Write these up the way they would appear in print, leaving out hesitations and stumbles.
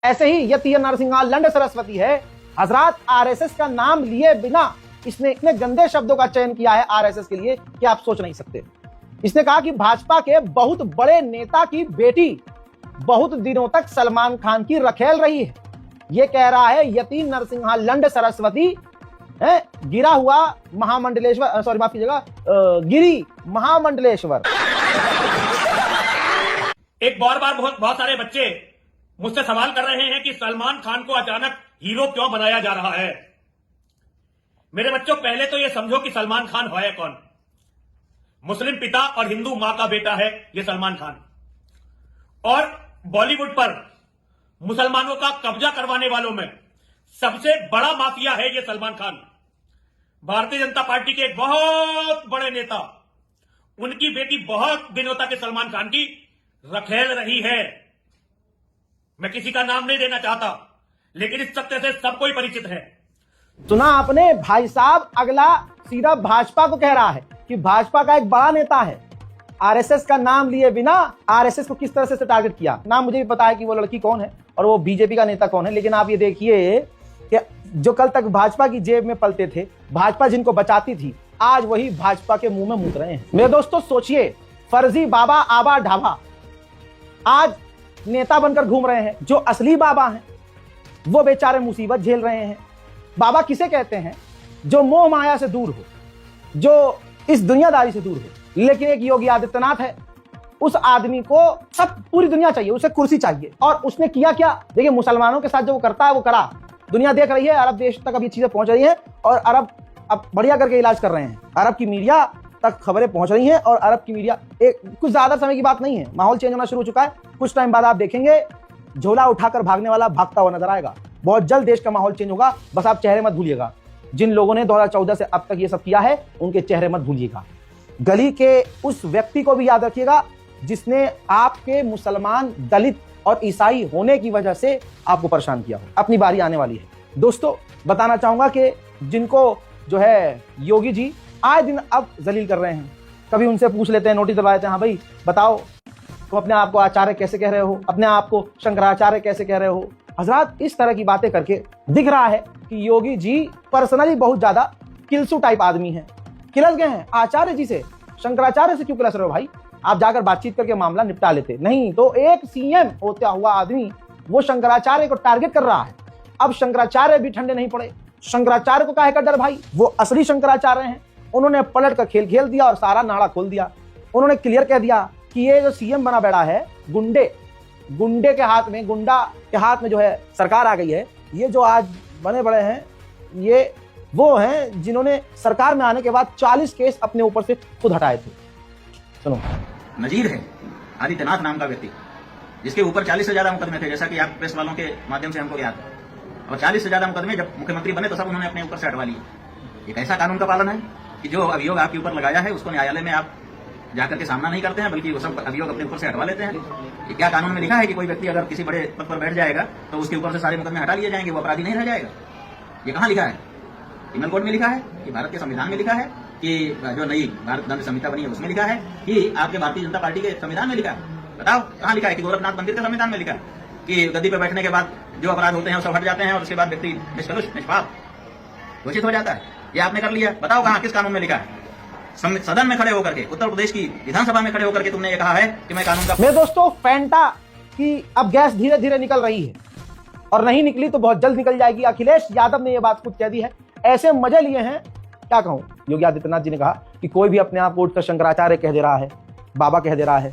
ऐसे ही ये तीर नरसिंहा लंड सरस्वती है। हजरात, आरएसएस का नाम लिए बिना इसने इतने गंदे शब्दों का चयन किया है आरएसएस के लिए कि आप सोच नहीं सकते। इसने कहा कि भाजपा के बहुत बड़े नेता की बेटी बहुत दिनों तक सलमान खान की रखेल रही है। ये कह रहा है यतीन नरसिंहा लंड सरस्वती गिरा हुआ महामंडलेश्वर, सॉरी माफ कीजिएगा, गिरी महामंडलेश्वर। एक बार बहुत सारे बच्चे मुझसे सवाल कर रहे हैं कि सलमान खान को अचानक हीरो क्यों बनाया जा रहा है। मेरे बच्चों, पहले तो ये समझो कि सलमान खान है कौन। मुस्लिम पिता और हिंदू मां का बेटा है ये सलमान खान, और बॉलीवुड पर मुसलमानों का कब्जा करवाने वालों में सबसे बड़ा माफिया है ये सलमान खान। भारतीय जनता पार्टी के एक बहुत बड़े नेता, उनकी बेटी बहुत दिनों तक सलमान खान की रखेल रही है। मैं किसी का नाम नहीं देना चाहता, लेकिन इस सत्य से सब कोई परिचित है। सुना आपने भाई साहब, अगला सीधा भाजपा को कह रहा है कि भाजपा का एक बड़ा नेता है। आरएसएस का नाम लिए बिना आरएसएस को किस तरह से टारगेट किया। नाम मुझे भी पता है कि वो लड़की कौन है और वो बीजेपी का नेता कौन है, लेकिन आप ये देखिए कि जो कल तक भाजपा की जेब में पलते थे, भाजपा जिनको बचाती थी, आज वही भाजपा के मुंह में मूत रहे हैं। मेरे दोस्तों सोचिए, फर्जी बाबा आबा ढाबा आज नेता बनकर घूम रहे हैं। जो असली बाबा हैं वो बेचारे मुसीबत झेल रहे हैं। बाबा किसे कहते हैं? जो मोह माया से दूर हो, जो इस दुनियादारी से दूर हो। लेकिन एक योगी आदित्यनाथ है, उस आदमी को सब पूरी दुनिया चाहिए, उसे कुर्सी चाहिए। और उसने किया क्या? देखिए, मुसलमानों के साथ जो वो करता है वो करा। दुनिया देख रही है, अरब देश तक अब ये चीजें पहुंच रही है और अरब अब बढ़िया करके इलाज कर रहे हैं। अरब की मीडिया तक खबरें पहुंच रही हैं और अरब की मीडिया, एक कुछ ज्यादा समय की बात नहीं है, माहौल चेंज होना शुरू हो चुका है। कुछ टाइम बाद आप देखेंगे झोला उठाकर भागने वाला भागता हुआ नजर आएगा। बहुत जल्द देश का माहौल चेंज होगा, बस आप चेहरे मत भूलिएगा। जिन लोगों ने 2014 से अब तक ये सब किया है उनके चेहरे मत भूलिएगा। गली के उस व्यक्ति को भी याद रखिएगा जिसने आपके मुसलमान, दलित और ईसाई होने की वजह से आपको परेशान किया हो। अपनी बारी आने वाली है। दोस्तों, बताना चाहूंगा कि जिनको जो है योगी जी आए दिन अब जलील कर रहे हैं, कभी उनसे पूछ लेते हैं, नोटिस दबा देते हैं, हाँ भाई बताओ तुम अपने आप को आचार्य कैसे कह रहे हो, अपने आप को शंकराचार्य कैसे कह रहे हो। हजरात, इस तरह की बातें करके दिख रहा है कि योगी जी पर्सनली बहुत ज्यादा किलसू टाइप आदमी है। किलस गए हैं आचार्य जी से, शंकराचार्य से क्यों किलस रहे हो भाई? आप जाकर बातचीत करके मामला निपटा लेते। नहीं तो एक सीएम होता हुआ आदमी वो शंकराचार्य को टारगेट कर रहा है। अब शंकराचार्य भी ठंडे नहीं पड़े। शंकराचार्य को काहे का डर भाई? वो असली शंकराचार्य हैं। उन्होंने पलट कर खेल खेल दिया और सारा नाड़ा खोल दिया। उन्होंने क्लियर कह दिया कि ये जो सीएम बना बैठा है, गुंडे के हाथ में, गुंडा के हाथ में जो है सरकार आ गई है। ये जो आज बने बड़े हैं, ये वो हैं जिन्होंने सरकार में आने के बाद 40 केस अपने ऊपर से खुद हटाए थे। सुनो, नजीर है आदित्यनाथ नाम का व्यक्ति, जिसके ऊपर 40 से ज्यादा मुकदमे थे, जैसा कि आप प्रेस वालों के माध्यम से हमको याद है। और 40 से ज्यादा मुकदमे जब मुख्यमंत्री बने तो सब उन्होंने अपने ऊपर से हटवा लिए। एक ऐसा कानून का पालन है कि जो अभियोग आपके ऊपर लगाया है उसको न्यायालय में आप जाकर के सामना नहीं करते हैं, बल्कि वो सब अभियोग अपने ऊपर से हटवा लेते हैं। ये क्या कानून में लिखा है कि कोई व्यक्ति अगर किसी बड़े पद पर बैठ जाएगा तो उसके ऊपर से सारे मुकदमे हटा लिए जाएंगे, वो अपराधी नहीं रह जाएगा? ये कहाँ लिखा है? पिनल कोड में लिखा है कि भारत के संविधान में लिखा है कि जो नई भारत दंड संहिता बनी है उसमें लिखा है कि आपके भारतीय जनता पार्टी के संविधान में लिखा है? बताओ कहाँ लिखा है? कि गोरखनाथ मंदिर के संविधान में लिखा है कि गद्दी पर बैठने के बाद जो अपराध होते हैं वो सब हट जाते हैं और उसके बाद व्यक्ति निष्कलुष, निष्पाप घोषित हो जाता है? ये आपने कर लिया, बताओ कहाँ, किस कानून में लिखा है? सदन में खड़े होकर के, उत्तर प्रदेश की विधानसभा में खड़े होकर के तुमने ये कहा है कि मैं कानून का। मेरे दोस्तों, फैंटा की अब गैस धीरे धीरे निकल रही है और नहीं निकली तो बहुत जल्द निकल जाएगी। अखिलेश यादव ने यह बात खुद कह दी है। ऐसे मजे लिए हैं, क्या कहूं। योगी आदित्यनाथ जी ने कहा कि कोई भी अपने आप को उठकर शंकराचार्य कह दे रहा है, बाबा कह दे रहा है,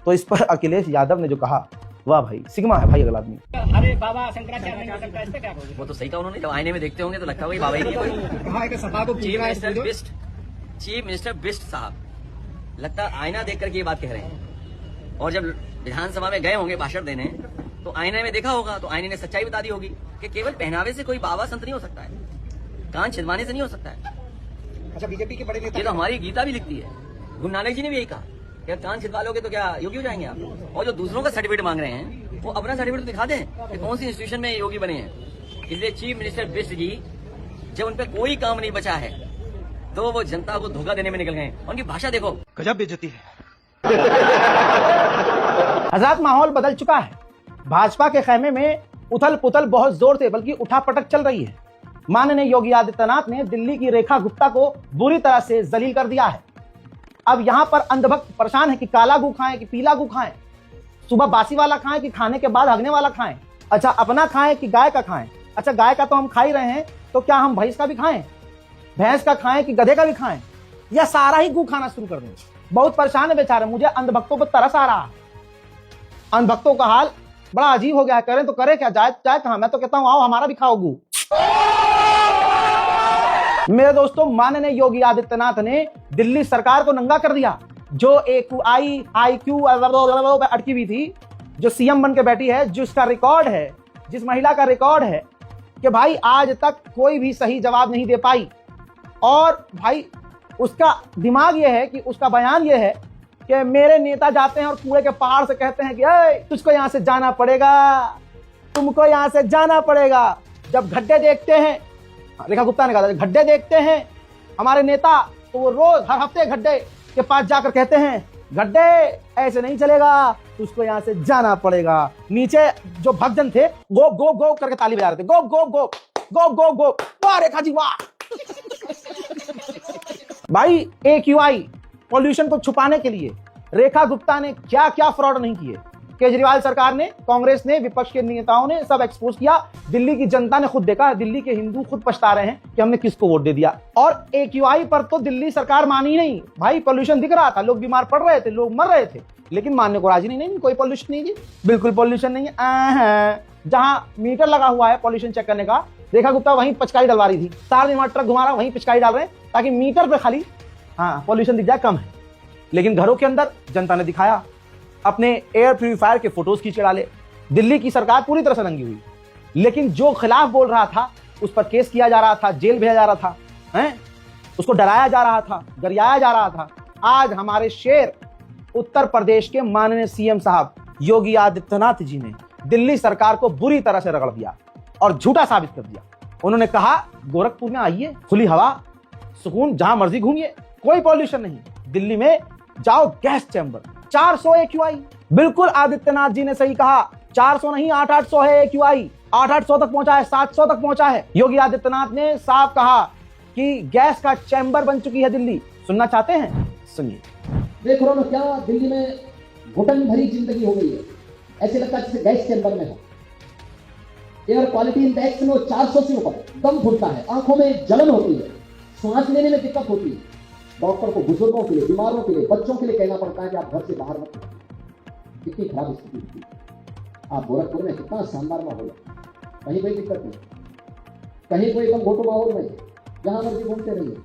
तो इस पर अखिलेश यादव ने जो कहा, वाह भाई, सिग्मा है भाई अगला आदमी। अरे बाबा शंकराचार्य नहीं हो सकता, इससे क्या कहोगे? वो तो सही कहा उन्होंने, जब आईने में देखते होंगे तो लगता होगा बाबा ही नहीं है। कहा है कि सभा को चीफ मिनिस्टर बिस्ट साहब लगता आईना देख करके ये बात कह रहे हैं। और जब विधानसभा में गए होंगे भाषण देने तो आईने में देखा होगा तो आईने ने सच्चाई बता दी होगी कि केवल पहनावे से कोई बाबा संत नहीं हो सकता है, कान छिदवाने से नहीं हो सकता है। अच्छा, बीजेपी के बड़े नेता, ये तो हमारी गीता भी लिखती है। गुरु नानक जी ने भी यही कहा कि कान छिदवा लोगे तो क्या योगी हो जाएंगे आप। और जो दूसरों का सर्टिफिकेट मांग रहे हैं वो अपना सर्टिफिकेट दिखा दें कि कौन सी इंस्टीट्यूशन में योगी बने हैं। इसलिए चीफ मिनिस्टर बिस्ट जी जब उन पर कोई काम नहीं बचा है तो वो जनता को धोखा देने में निकल गए। उनकी भाषा देखो, गजब बेइज्जती है। हजरत, माहौल बदल चुका है। भाजपा के खेमे में उथल पुथल बहुत जोर से बल्कि उठापटक चल रही है। माननीय योगी आदित्यनाथ ने दिल्ली की रेखा गुप्ता को बुरी तरह से जलील कर दिया है। अब यहां पर अंधभक्त परेशान है कि काला गू खाएं कि पीला गू खाएं, सुबह बासी वाला खाएं कि खाने के बाद हगने वाला खाएं, अच्छा अपना खाएं कि गाय का खाएं। अच्छा गाय का तो हम खा ही रहे हैं, तो क्या हम भैंस का भी खाएं, भैंस का खाएं कि गधे का भी खाएं, या सारा ही गू खाना शुरू कर दें। बहुत परेशान है बेचारे, मुझे अंधभक्तों पर तरस आ रहा है। अंधभक्तों का हाल बड़ा अजीब हो गया है, करें तो करें क्या, जाए कहां। मैं तो कहता हूं आओ हमारा भी खाओ गू। मेरे दोस्तों, माननीय योगी आदित्यनाथ ने दिल्ली सरकार को नंगा कर दिया। जो IQ अटकी हुई थी, जो सीएम बन के बैठी है, जिसका रिकॉर्ड है, जिस महिला का रिकॉर्ड है कि भाई आज तक कोई भी सही जवाब नहीं दे पाई। और भाई उसका दिमाग यह है कि उसका बयान यह है कि मेरे नेता जाते हैं और कूड़े के पहाड़ से कहते हैं कि तुझको यहां से जाना पड़ेगा, तुमको यहां से जाना पड़ेगा। जब गड्ढे देखते हैं, रेखा गुप्ता ने कहा था, गड्ढे देखते हैं हमारे नेता, तो वो रोज हर हफ्ते गड्ढे के पास जाकर कहते हैं गड्ढे ऐसे नहीं चलेगा, तुझको यहां से जाना पड़ेगा। नीचे जो भक्तजन थे गो गो गो करके ताली बजा रहे थे, गो गो गो गो गो गो, वाह रेखा जी वाह। भाई AQI पॉल्यूशन को छुपाने के लिए रेखा गुप्ता ने क्या क्या फ्रॉड नहीं किए। केजरीवाल सरकार ने, कांग्रेस ने, विपक्ष के नेताओं ने सब एक्सपोज किया। दिल्ली की जनता ने खुद देखा, दिल्ली के हिंदू खुद पछता रहे हैं कि हमने किसको वोट दे दिया। और AQI पर तो दिल्ली सरकार मानी नहीं। भाई पॉल्यूशन दिख रहा था, लोग बीमार पड़ रहे थे, लोग मर रहे थे, लेकिन मानने को राजी नहीं, कोई पॉल्यूशन नहीं जी, बिल्कुल पॉल्यूशन नहीं है। जहां मीटर लगा हुआ है पॉल्यूशन चेक करने का, रेखा गुप्ता वहीं पिचकारी डलवा रही थी। सारा दिन ट्रक घुमा रहा, वहीं पिचकारी डाल रहे हैं ताकि मीटर पे खाली पॉल्यूशन दिख जाए, कम है। लेकिन घरों के अंदर जनता ने दिखाया, अपने एयर प्यूरिफायर के फोटोज खींच डाले। दिल्ली की सरकार पूरी तरह से नंगी हुई, लेकिन जो खिलाफ बोल रहा था उस पर केस किया जा रहा था, जेल भेजा जा रहा था, हैं? उसको डराया जा रहा था, गरियाया जा रहा था। आज हमारे शेर उत्तर प्रदेश के माननीय सीएम साहब योगी आदित्यनाथ जी ने दिल्ली सरकार को बुरी तरह से रगड़ दिया और झूठा साबित कर दिया। उन्होंने कहा गोरखपुर में आइए, खुली हवा, सुकून, जहां मर्जी घूमिए, कोई पॉल्यूशन नहीं। दिल्ली में जाओ गैस चैम्बर, 400 AQI। बिल्कुल आदित्यनाथ जी ने सही कहा, 400 नहीं 800 है AQI, 800 तक पहुंचा है, 700 तक पहुंचा है। योगी आदित्यनाथ ने साफ कहा कि गैस का चैम्बर बन चुकी है दिल्ली। सुनना चाहते हैं? सुनिए। देख रहे हो क्या दिल्ली में घुटन भरी जिंदगी हो गई है, ऐसे लगता है जैसे गैस चैम्बर में हो। एयर क्वालिटी इंडेक्स में 400 से ऊपर, दम घुटता है, आंखों में जलन होती है, सांस लेने में दिक्कत होती है। डॉक्टर को बुजुर्गों के लिए, बीमारों के लिए, बच्चों के लिए कहना पड़ता है कि आप घर से बाहर मत निकलिए। कितनी खराब स्थिति होती है। आप गोरखपुर में कितना शानदार माहौल है, कहीं कोई दिक्कत नहीं, कहीं कोई एकदम घोटू माहौल नहीं, जहां मर्जी घूमते रहिए।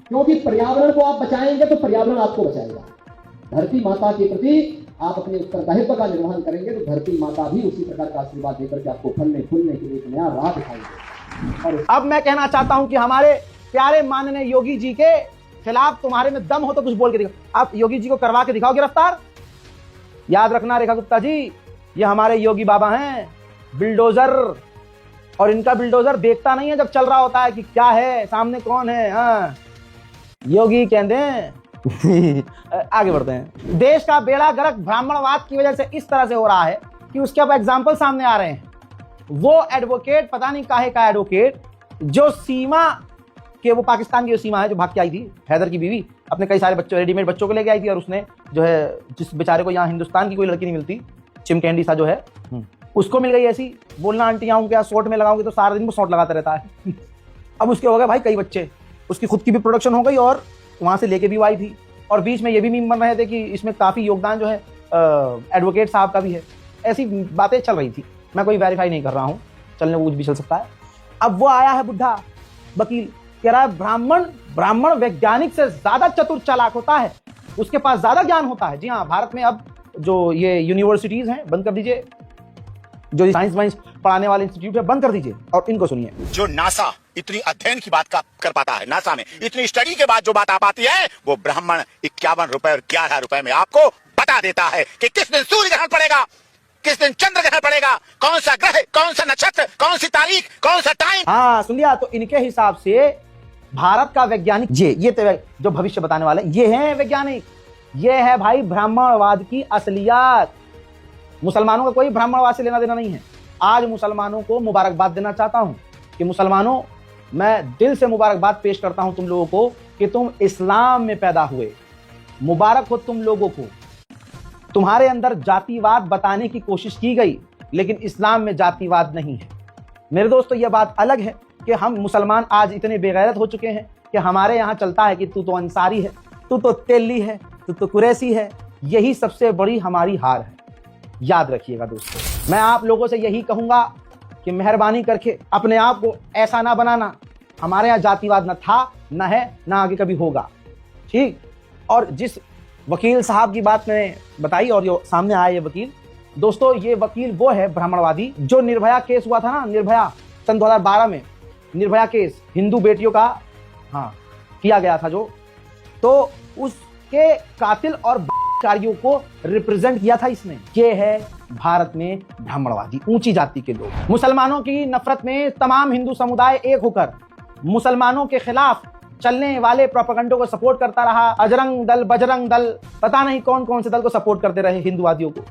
क्योंकि पर्यावरण को आप बचाएंगे तो पर्यावरण आपको बचाएगा। धरती माता के प्रति आप अपने उत्तरदायित्व का निर्वहन करेंगे तो धरती माता भी उसी प्रकार का आशीर्वाद देकर के आपको फलने फूलने के लिए एक नया राह दिखाएंगे। और अब मैं कहना चाहता हूं कि हमारे प्यारे माननीय योगी जी के खिलाफ तुम्हारे में दम हो तो कुछ बोल के दिखाओ। आप योगी जी को करवा के दिखाओ गिरफ्तार। याद रखना रेखा गुप्ता जी, ये हमारे योगी बाबा हैं, बिल्डोजर। और इनका बिल्डोजर देखता नहीं है जब चल रहा होता है कि क्या है, सामने कौन है। हाँ, योगी कहते हैं। आगे बढ़ते हैं। देश का बेड़ा गर्क ब्राह्मणवाद की वजह से इस तरह से हो रहा है कि उसके अब एग्जाम्पल सामने आ रहे हैं। वो एडवोकेट, पता नहीं काहे का एडवोकेट, जो सीमा के, वो पाकिस्तान की जो सीमा है, जो भाग के आई थी, हैदर की बीवी, अपने कई सारे बच्चों, रेडीमेड बच्चों को लेके आई थी। और उसने जो है, जिस बेचारे को यहाँ हिंदुस्तान की कोई लड़की नहीं मिलती, चिमकैंडी सा जो है, उसको मिल गई ऐसी। बोलना आंटी आऊँ क्या, शॉर्ट में लगाऊंगी तो सारा दिन वो शॉर्ट लगाता रहता है। अब उसके हो गए भाई कई बच्चे, उसकी खुद की भी प्रोडक्शन हो गई और वहां से लेके भी आई थी। और बीच में ये भी मीम बन रहे थे कि इसमें काफी योगदान जो है एडवोकेट साहब का भी है। ऐसी बातें चल रही थी, मैं कोई वेरीफाई नहीं कर रहा हूं, चलने वो कुछ भी चल सकता है। अब वो आया है बुढ़ा वकील, कह रहा है ब्राह्मण वैज्ञानिक से ज्यादा चतुर चालाक होता है, उसके पास ज्यादा ज्ञान होता है। जी हाँ, भारत में अब जो ये यूनिवर्सिटीज हैं बंद कर दीजिए, जो साइंस वाइंस पढ़ाने वाले इंस्टीट्यूट है बंद कर दीजिए। और इनको सुनिए। जो नासा इतनी अध्ययन की बात कर पाता है, नासा में इतनी स्टडी के बाद जो बात आ पाती है, वो ब्राह्मण 51 रुपए और 11 रुपए में आपको बता देता है कि किस दिन सूर्य ग्रहण पड़ेगा, किस दिन चंद्र ग्रहण पड़ेगा, कौन सा ग्रह, कौन सा नक्षत्र, कौन सी तारीख, कौन सा टाइम। हाँ सुन लिया। तो इनके हिसाब से भारत का वैज्ञानिक ये जो भविष्य बताने वाले ये हैं वैज्ञानिक, ये है भाई ब्राह्मणवाद की असलियत। मुसलमानों का कोई ब्राह्मणवाद से लेना देना नहीं है। आज मुसलमानों को मुबारकबाद देना चाहता हूं कि मुसलमानों, मैं दिल से मुबारकबाद पेश करता हूं तुम लोगों को कि तुम इस्लाम में पैदा हुए। मुबारक हो तुम लोगों को। तुम्हारे अंदर जातिवाद बताने की कोशिश की गई, लेकिन इस्लाम में जातिवाद नहीं है। मेरे दोस्तों, यह बात अलग है कि हम मुसलमान आज इतने बेगैरत हो चुके हैं कि हमारे यहाँ चलता है कि तू तो अंसारी है, तू तो तेली है, तू तो कुरैशी है। यही सबसे बड़ी हमारी हार है। याद रखिएगा दोस्तों, मैं आप लोगों से यही कहूंगा कि मेहरबानी करके अपने आप को ऐसा ना बनाना। हमारे यहाँ जातिवाद न था, न है, न आगे कभी होगा। ठीक। और जिस वकील साहब की बात मैंने बताई और जो सामने आया ये वकील, दोस्तों ये वकील वो है ब्राह्मणवादी जो निर्भया केस हुआ था ना, निर्भया सन 2012 में निर्भया केस हिंदू बेटियों का किया गया था जो, तो उसके कातिल और कारियों को रिप्रेजेंट किया था इसने। ये है भारत में ब्राह्मणवादी, ऊंची जाति के लोग। मुसलमानों की नफरत में तमाम हिंदू समुदाय एक होकर मुसलमानों के खिलाफ चलने वाले प्रोपेगेंडो को सपोर्ट करता रहा। अजरंग दल, बजरंग दल, पता नहीं कौन कौन से दल को सपोर्ट करते रहे हिंदूवादियों को।